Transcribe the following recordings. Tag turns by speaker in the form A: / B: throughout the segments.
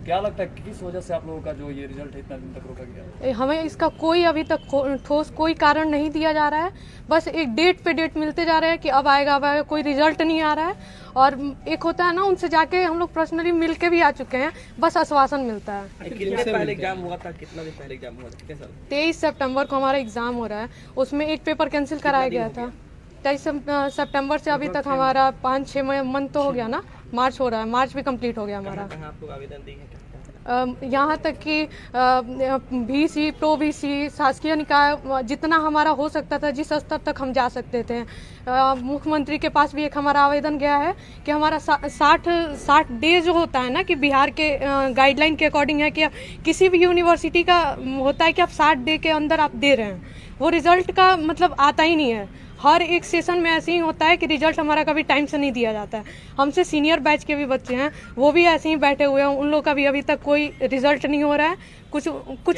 A: क्या लगता है किस वजह से आप लोगों का जो ये रिजल्ट है इतना दिन तक रोका गया?
B: हमें इसका कोई अभी तक ठोस कोई कारण नहीं दिया जा रहा है। बस एक डेट पे डेट मिलते जा रहे हैं कि अब आएगा, कोई रिजल्ट नहीं आ रहा है। और एक होता है ना, उनसे जाके हम लोग पर्सनली मिल के भी आ चुके हैं, बस आश्वासन मिलता है।
C: कितने पहले एग्जाम हुआ था, कितना दिन पहले एग्जाम हुआ था, कितने साल?
B: 23 सितंबर को हमारा एग्जाम हो रहा है, उसमें एक पेपर कैंसिल कराया गया था। 23 सितंबर से अभी तक हमारा 5-6 मंथ तो हो गया ना, मार्च हो रहा है, मार्च भी कंप्लीट हो गया हमारा।
C: कहाँ आप लोग आवेदन दिए हैं?
B: यहाँ तक कि VC, प्रो VC, शासकीय निकाय, जितना हमारा हो सकता था, जिस स्तर तक हम जा सकते थे। मुख्यमंत्री के पास भी एक हमारा आवेदन गया है कि हमारा 60 डे जो होता है ना, कि बिहार के गाइडलाइन के अकॉर्डिंग है कि किसी भी यूनिवर्सिटी का होता है कि आप 60 डे के अंदर आप दे रहे हैं, वो रिजल्ट का मतलब आता ही नहीं है। हर एक सेशन में ऐसे ही होता है कि रिजल्ट हमारा कभी टाइम से नहीं दिया जाता है। हमसे सीनियर बैच के भी बच्चे हैं, वो भी ऐसे ही बैठे हुए हैं, उन लोग का भी अभी तक कोई रिजल्ट नहीं हो रहा है। कुछ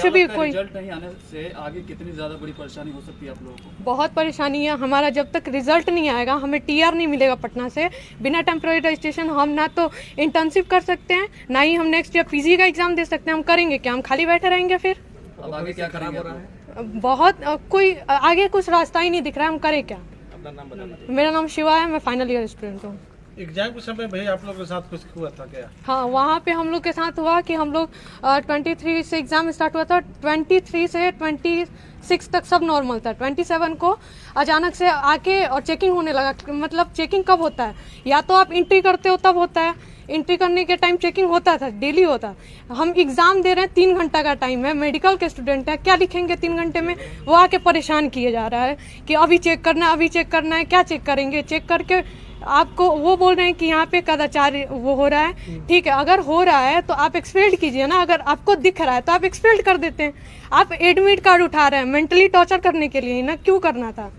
B: भी कोई
A: रिजल्ट नहीं आने से आगे कितनी ज्यादा बड़ी परेशानी हो सकती है आप लोगों को?
B: बहुत परेशानी है। हमारा जब तक रिजल्ट नहीं आएगा, हमें TR नहीं मिलेगा पटना से, बिना टेम्प्रोरी रजिस्ट्रेशन हम ना तो इंटर्नशिप कर सकते हैं, ना ही हम नेक्स्ट ईयर PG का एग्जाम दे सकते हैं। हम करेंगे क्या? हम खाली बैठे रहेंगे फिर?
A: अब आगे क्या करेंगे?
B: बहुत कोई आगे कुछ रास्ता ही नहीं दिख रहा है, हम करें क्या?
C: अपना नाम बता दीजिए।
B: मेरा नाम शिवा है, मैं फाइनल ईयर स्टूडेंट हूँ।
D: एग्जाम के समय भाई आप लोग के साथ कुछ हुआ था क्या?
B: हाँ, वहाँ पे हम लोग के साथ हुआ कि हम लोग 23 से एग्जाम स्टार्ट हुआ था, 23 से 26 तक सब नॉर्मल था। 27 को अचानक से आके और चेकिंग होने लगा। मतलब चेकिंग कब होता है? या तो आप एंट्री करते हो तब होता है, एंट्री करने के टाइम चेकिंग होता था, डेली होता। हम एग्जाम दे रहे हैं, 3 घंटा का टाइम है, मेडिकल के स्टूडेंट है, क्या लिखेंगे 3 घंटे में? वो आके परेशान किए जा रहा है कि अभी चेक करना है, अभी चेक करना है। क्या चेक करेंगे? चेक करके आपको वो बोल रहे हैं कि यहाँ पे कदाचार वो हो रहा है। ठीक है, अगर हो रहा है तो आप एक्सपेल्ड कीजिए ना, अगर आपको दिख रहा है तो आप एक्सपेल्ड कर देते हैं। आप एडमिट कार्ड उठा रहे हैं मेंटली टॉर्चर करने के लिए ही ना, क्यों करना था?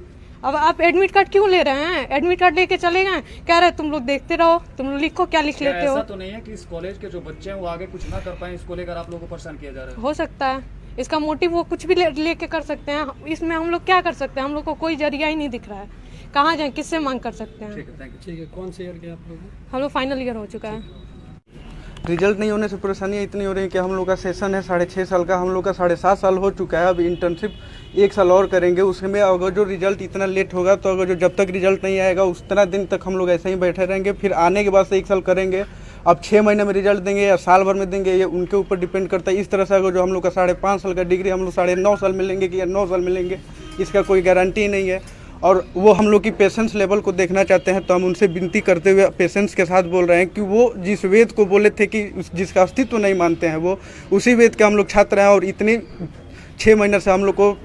B: अब आप एडमिट कार्ड क्यों ले रहे हैं? एडमिट कार्ड लेके चले गए, कह रहे तुम लोग देखते रहो, तुम लोग लिखो, क्या लिख लेते हो?
A: ऐसा तो नहीं है कि इस कॉलेज के जो बच्चे हैं वो आगे कुछ ना कर पाए, इसको लेकर आप लोगों को परेशान किया जा रहा है?
B: हो सकता है, इसका मोटिव वो कुछ भी लेके कर सकते हैं। इसमें हम लोग क्या कर सकते हैं? हम लोग को कोई जरिया ही नहीं दिख रहा है, कहाँ जाए, किससे मांग कर सकते हैं?
A: ठीक है, थैंक यू।
D: ठीक है, कौन से ईयर के आप लोग?
B: हम लोग फाइनल ईयर हो चुका है।
E: रिजल्ट नहीं होने से परेशानियाँ इतनी हो रही हैं कि हम लोग का सेशन है 6.5 साल का, हम लोग का 7.5 साल हो चुका है। अब इंटर्नशिप 1 साल और करेंगे, उसमें अगर जो रिजल्ट इतना लेट होगा तो अगर जो जब तक रिजल्ट नहीं आएगा उतना दिन तक हम लोग ऐसे ही बैठे रहेंगे। फिर आने के बाद से 1 साल करेंगे। अब 6 महीने में रिजल्ट देंगे या साल भर में देंगे, ये उनके ऊपर डिपेंड करता है। इस तरह से अगर जो हम लोग का 5.5 साल का डिग्री हम लोग 9.5 साल मिलेंगे कि या 9 साल मिलेंगे, इसका कोई गारंटी नहीं है। और वो हम लोग की पेशेंस लेवल को देखना चाहते हैं, तो हम उनसे विनती करते हुए पेशेंस के साथ बोल रहे हैं कि वो जिस वेद को बोले थे कि जिसका अस्तित्व नहीं मानते हैं, वो उसी वेद के हम लोग छात्र हैं। और इतनी 6 महीने से हम लोग को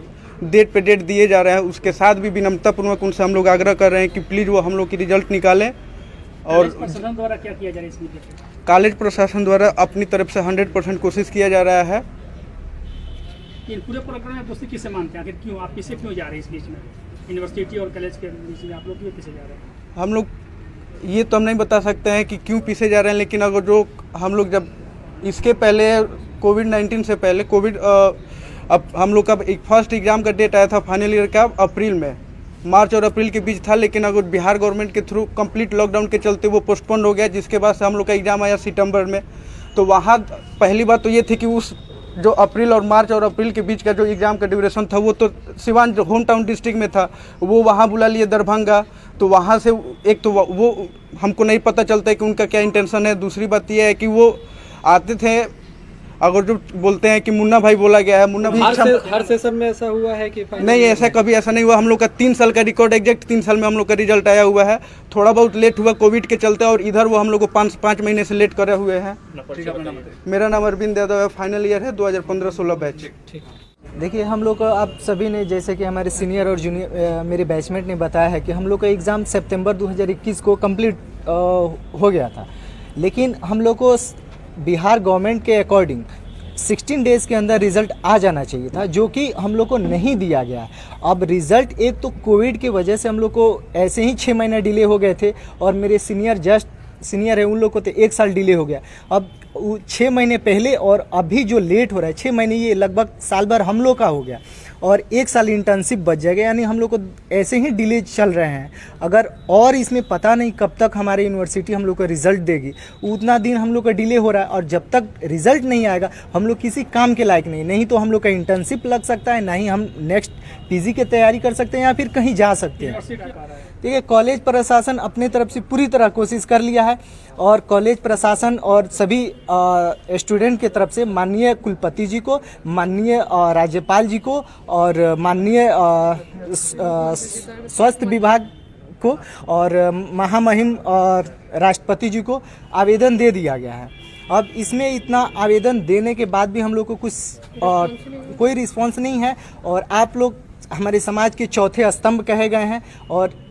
E: डेट पे डेट दिए जा रहे हैं, उसके साथ भी विनम्रतापूर्वक उनसे हम लोग आग्रह कर रहे हैं कि प्लीज़ वो हम लोग की रिजल्ट निकालें। और
F: प्रशासन द्वारा क्या किया जा रहा है इसमें?
E: कॉलेज प्रशासन द्वारा अपनी तरफ से 100% कोशिश किया जा रहा है।
F: इन पूरे प्रकरण में दोस्ती किसे मानते हैं? आखिर क्यों आप किसे क्यों जा रहे हैं इस बीच में? यूनिवर्सिटी और कॉलेज के बीच में आप लोग क्यों पीछे जा रहे हैं?
E: हम लोग ये तो हम नहीं बता सकते हैं कि क्यों पीछे जा रहे हैं, लेकिन अगर जो हम लोग जब इसके पहले कोविड-19 से पहले अब हम लोग का एक फर्स्ट एग्ज़ाम का डेट आया था फाइनल ईयर का अप्रैल में, मार्च और अप्रैल के बीच था। लेकिन अगर बिहार गवर्नमेंट के थ्रू कंप्लीट लॉकडाउन के चलते वो पोस्टपोन हो गया, जिसके बाद से हम लोग का एग्ज़ाम आया सितंबर में। तो वहाँ पहली बात तो ये थी कि उस जो अप्रैल और मार्च और अप्रैल के बीच का जो एग्ज़ाम का ड्यूरेशन था वो तो सिवान जो होम टाउन डिस्ट्रिक्ट में था, वो वहाँ बुला लिए दरभंगा। तो वहाँ से एक तो वो हमको नहीं पता चलता है कि उनका क्या इंटेंशन है। दूसरी बात ये है कि वो आते थे, अगर जो बोलते हैं कि मुन्ना भाई बोला गया है, मुन्ना भाई
D: हर सेशन में ऐसा हुआ है कि
E: नहीं, ऐसा कभी ऐसा नहीं हुआ। हम लोग का 3 साल का रिकॉर्ड एग्जैक्ट 3 साल में हम लोग का रिजल्ट आया हुआ है। थोड़ा बहुत लेट हुआ कोविड के चलते, और इधर वो हम लोग को 5 महीने से लेट करे हुए हैं। मेरा नाम अरविंद यादव है, फाइनल ईयर है 2015-16 बैच।
G: देखिए, हम लोग को आप सभी ने, जैसे कि हमारे सीनियर और जूनियर मेरे बैचमेट ने बताया है कि हम लोग का एग्ज़ाम सितंबर 2021 को कंप्लीट हो गया था। लेकिन हम लोग को बिहार गवर्नमेंट के अकॉर्डिंग 16 डेज़ के अंदर रिज़ल्ट आ जाना चाहिए था, जो कि हम लोग को नहीं दिया गया। अब रिज़ल्ट एक तो कोविड की वजह से हम लोग को ऐसे ही 6 महीने डिले हो गए थे, और मेरे सीनियर है उन लोग को तो 1 साल डिले हो गया। अब 6 महीने पहले और अभी जो लेट हो रहा है 6 महीने, ये लगभग साल भर हम लोग का हो गया। और 1 साल इंटर्नशिप बच जाएगा। यानी हम लोग को ऐसे ही डिले चल रहे हैं। अगर और इसमें पता नहीं कब तक हमारी यूनिवर्सिटी हम लोग को रिजल्ट देगी, उतना दिन हम लोग का डिले हो रहा है। और जब तक रिजल्ट नहीं आएगा हम लोग किसी काम के लायक नहीं तो हम लोग का इंटर्नशिप लग सकता है, ना ही हम नेक्स्ट पीजी की तैयारी कर सकते हैं या फिर कहीं जा सकते हैं। ठीक है, कॉलेज प्रशासन अपने तरफ से पूरी तरह कोशिश कर लिया है और कॉलेज प्रशासन और सभी स्टूडेंट के तरफ से माननीय कुलपति जी को, माननीय राज्यपाल जी को और माननीय स्वास्थ्य विभाग को और महामहिम राष्ट्रपति जी को आवेदन दे दिया गया है। अब इसमें इतना आवेदन देने के बाद भी हम लोग को कुछ कोई रिस्पांस नहीं है और आप लोग हमारे समाज के चौथे स्तंभ कहे गए हैं और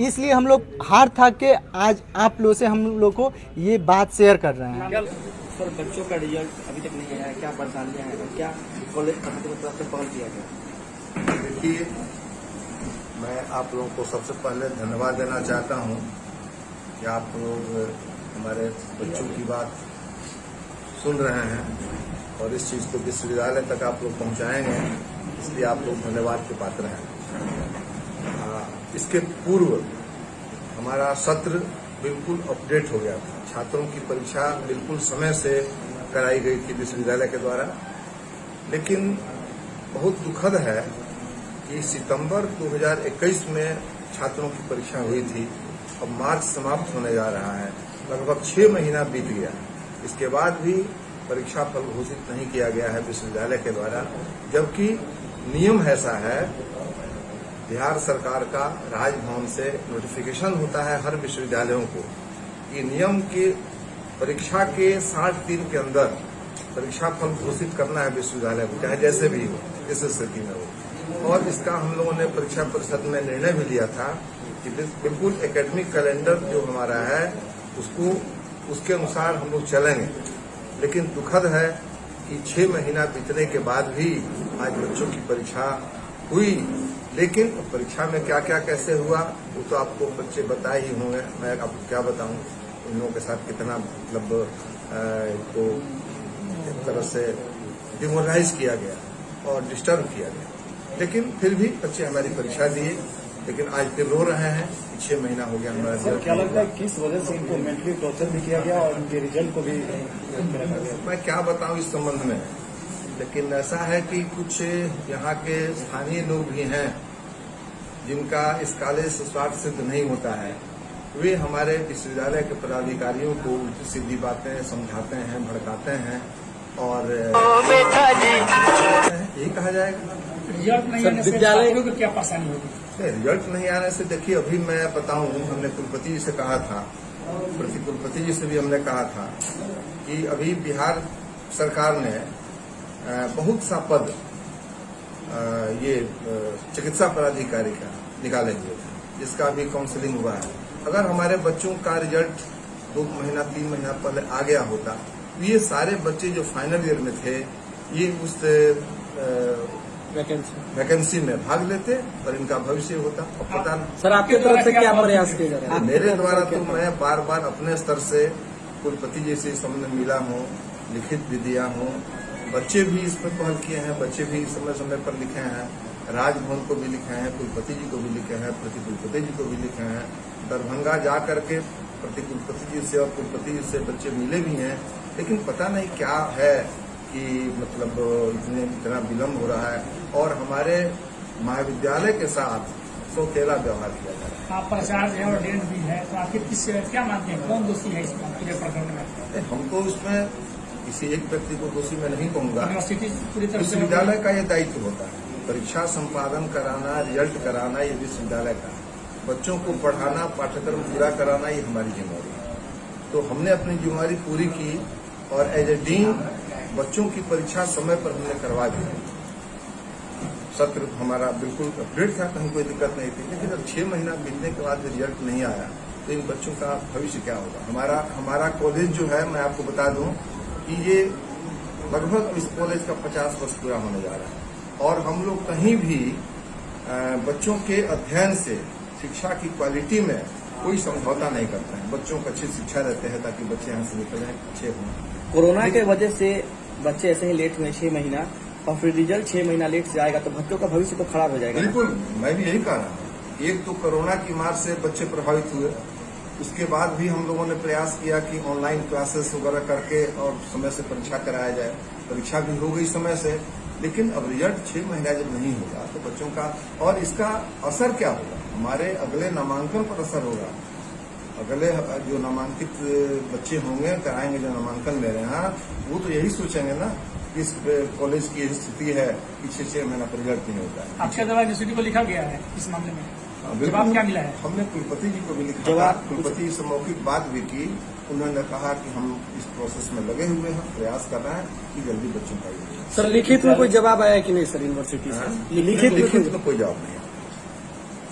G: इसलिए हम लोग हार थाक के आज आप लोग से हम लोग को ये बात शेयर कर रहे हैं।
C: सर, बच्चों का रिजल्ट अभी तक नहीं आया है, क्या परेशानियां हैं और क्या कॉलेज प्रशासन की तरफ से पहल किया गया?
H: देखिए, मैं आप लोगों को सबसे पहले धन्यवाद देना चाहता हूं कि आप लोग हमारे बच्चों की बात सुन रहे हैं और इस चीज़ को विश्वविद्यालय तक आप लोग पहुंचाएंगे, इसलिए आप लोग धन्यवाद के पात्र हैं। इसके पूर्व हमारा सत्र बिल्कुल अपडेट हो गया था। छात्रों की परीक्षा बिल्कुल समय से कराई गई थी विश्वविद्यालय के द्वारा, लेकिन बहुत दुखद है कि सितंबर 2021 में छात्रों की परीक्षा हुई थी। अब मार्च समाप्त होने जा रहा है, लगभग 6 महीना बीत गया। इसके बाद भी परीक्षा फल घोषित नहीं किया गया है विश्वविद्यालय के द्वारा, जबकि नियम ऐसा है, बिहार सरकार का राजभवन से नोटिफिकेशन होता है हर विश्वविद्यालयों को कि नियम की परीक्षा के 60 दिन के अंदर परीक्षा फल घोषित करना है विश्वविद्यालय को, चाहे जैसे भी हो, जिस स्थिति में हो। और इसका हम लोगों ने परीक्षा परिषद में निर्णय भी लिया था कि बिल्कुल एकेडमिक कैलेंडर जो हमारा है उसके अनुसार हम लोग चलेंगे। लेकिन दुखद है कि 6 महीना बीतने के बाद भी आज बच्चों की परीक्षा हुई, लेकिन परीक्षा में क्या क्या कैसे हुआ वो तो आपको बच्चे बताए ही होंगे। मैं आपको क्या बताऊं, उन लोगों के साथ कितना मतलब को एक तरह से डिमोरलाइज किया गया और डिस्टर्ब किया गया। लेकिन फिर भी बच्चे हमारी परीक्षा दिए, लेकिन आज फिर रो रहे हैं कि 6 महीना हो गया हमारा रिजल्ट।
I: क्या लगता है किस वजह से इनको मेंटली टॉर्चर भी किया गया और उनके रिजल्ट को भी रखा गया?
H: मैं क्या बताऊं इस संबंध में, लेकिन ऐसा है कि कुछ यहाँ के स्थानीय लोग भी हैं जिनका इस कॉलेज से स्वार्थ सिद्ध नहीं होता है। वे हमारे विश्वविद्यालय के पदाधिकारियों को उल्टी सीधी बातें समझाते हैं, भड़काते हैं और यही कहा जाएगा।
F: रिजल्ट नहीं आने से छात्रों को क्या परेशानी होगी?
H: रिजल्ट नहीं आने से देखिए, अभी मैं बताऊं, हमने कुलपति जी से कहा था, कुलपति जी से भी हमने कहा था कि अभी बिहार सरकार ने बहुत सा पद ये चिकित्सा पदाधिकारी का निकाले हुए थे, जिसका अभी काउंसलिंग हुआ है। अगर हमारे बच्चों का रिजल्ट 2 महीना 3 महीना पहले आ गया होता तो ये सारे बच्चे जो फाइनल ईयर में थे ये उस वैकेंसी में भाग लेते और इनका भविष्य होता। अब पता नहीं
D: सर, आपके तरफ से क्या प्रयास किए जा रहे हैं?
H: मेरे द्वारा तो मैं बार बार अपने स्तर से कुलपति जी से समझ मिला हूँ, लिखित भी दिया हूँ, बच्चे भी इसमें पहल किए हैं, बच्चे भी समय समय पर लिखे हैं, राजभवन को भी लिखे हैं, कुलपति जी को भी लिखे हैं, प्रतिकुलपति जी को भी लिखे हैं, दरभंगा जा करके प्रतिकुलपति जी से और कुलपति जी से बच्चे मिले भी हैं। लेकिन पता नहीं क्या है कि मतलब इतना विलम्ब हो रहा है और हमारे महाविद्यालय के साथ सौतेला व्यवहार किया जा रहा है।
F: आप प्राचार्य है और डेंट भी है, तो आपके क्या मानते हैं, कौन दोषी है इसमें पूरे प्रकरण में?
H: हमको इसमें किसी एक व्यक्ति को दोषी मैं नहीं कहूंगा।
F: यूनिवर्सिटी पूरी तरह से
H: विश्वविद्यालय का ये दायित्व होता है, परीक्षा संपादन कराना, रिजल्ट कराना ये विश्वविद्यालय का, बच्चों को पढ़ाना, पाठ्यक्रम पूरा कराना ये हमारी जिम्मेदारी है। तो हमने अपनी जिम्मेदारी पूरी की और एज ए डीन बच्चों की परीक्षा समय पर हमने करवा दी। सत्र हमारा बिल्कुल अपडेट था, कहीं कोई दिक्कत नहीं थी। लेकिन अब 6 महीना बीतने के बाद रिजल्ट नहीं आया तो इन बच्चों का भविष्य क्या होगा? हमारा कॉलेज जो है, मैं आपको बता दूं कि ये लगभग इस कॉलेज का 50 वर्ष पूरा होने जा रहा है और हम लोग कहीं भी बच्चों के अध्ययन से शिक्षा की क्वालिटी में कोई समझौता नहीं करते हैं। बच्चों को अच्छी शिक्षा देते हैं ताकि बच्चे यहाँ से निकलें अच्छे हों।
C: कोरोना के वजह से बच्चे ऐसे ही लेट हुए 6 महीना, और फिर रिजल्ट 6 महीना लेट से आएगा तो बच्चों का भविष्य तो खराब हो जाएगा ना?
H: बिल्कुल, मैं भी यही कह रहा हूँ। एक तो कोरोना की मार से बच्चे प्रभावित हुए, उसके बाद भी हम लोगों ने प्रयास किया कि ऑनलाइन क्लासेस वगैरह करके और समय से परीक्षा कराया जाए। परीक्षा भी हो गई समय से, लेकिन अब रिजल्ट 6 महीना जब नहीं होगा तो बच्चों का, और इसका असर क्या होगा, हमारे अगले नामांकन पर असर होगा। अगले जो नामांकित बच्चे होंगे, कराएंगे जो नामांकन ले रहे हैं, वो तो यही सोचेंगे ना कि इस कॉलेज की यही स्थिति है कि 6 महीना पर रिजल्ट नहीं होता है।
F: आपके द्वारा यूनिवर्सिटी को लिखा गया है इस मामले में,
H: बिल्कुल।
F: जवाब क्या मिला है?
H: हमने कुलपति जी को भी लिखा था, कुलपति से मौखिक बात भी की। उन्होंने कहा कि हम इस प्रोसेस में लगे हुए हैं, प्रयास कर रहे हैं कि जल्दी बच्चों का ये।
D: सर लिखित में कोई जवाब आया कि नहीं सर यूनिवर्सिटी से? लिखित
H: में कोई जवाब नहीं है।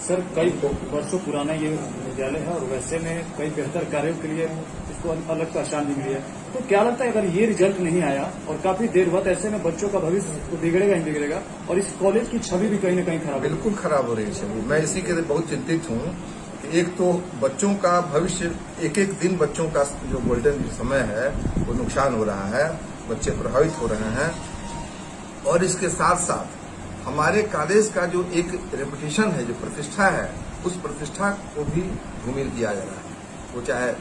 I: सर कई वर्षों पुराना ये विद्यालय है और वैसे में कई बेहतर कार्यों के लिए इसको अलग पहचान भी मिली है। तो क्या लगता है अगर ये रिजल्ट नहीं आया और काफी देर बाद, ऐसे में बच्चों का भविष्य तो बिगड़ेगा ही बिगड़ेगा और इस कॉलेज की छवि भी कहीं न कहीं खराब,
H: बिल्कुल खराब हो रही है छवि। मैं इसी के लिए बहुत चिंतित हूँ कि एक तो बच्चों का भविष्य, एक एक दिन बच्चों का जो गोल्डन समय है वो नुकसान हो रहा है, बच्चे प्रभावित हो रहे हैं। और इसके साथ साथ हमारे कॉलेज का जो एक रेपुटेशन है, जो प्रतिष्ठा है, उस प्रतिष्ठा को भी धूमिल किया जा रहा है। वो चाहे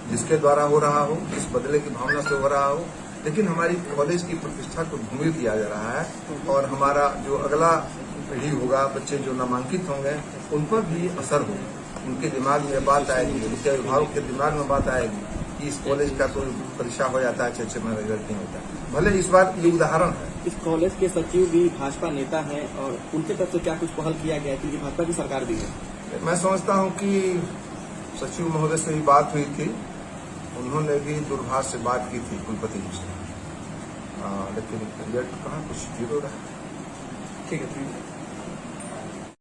H: जिसके द्वारा हो रहा हो, जिस बदले की भावना से हो रहा हो, लेकिन हमारी कॉलेज की प्रतिष्ठा को धूमिल किया जा रहा है। और हमारा जो अगला पीढ़ी होगा, बच्चे जो नामांकित होंगे, उन पर भी असर होगा। उनके दिमाग में बात आएगी, उनके अभिभावक के दिमाग में बात आएगी कि इस कॉलेज का कोई परीक्षा हो जाता है, 6 महीने रिजल्ट नहीं होता। भले इस बार ये उदाहरण है।
C: इस कॉलेज के सचिव भी भाजपा नेता हैं और उनके तरफ से क्या कुछ पहल किया गया है, क्योंकि भाजपा की सरकार भी है?
H: मैं समझता हूं कि सचिव महोदय से भी बात हुई थी, उन्होंने भी दूरभाष से बात की थी कुलपति जी से, लेकिन रिजल्ट कहाँ कुछ जीरो रहा।
C: ठीक है।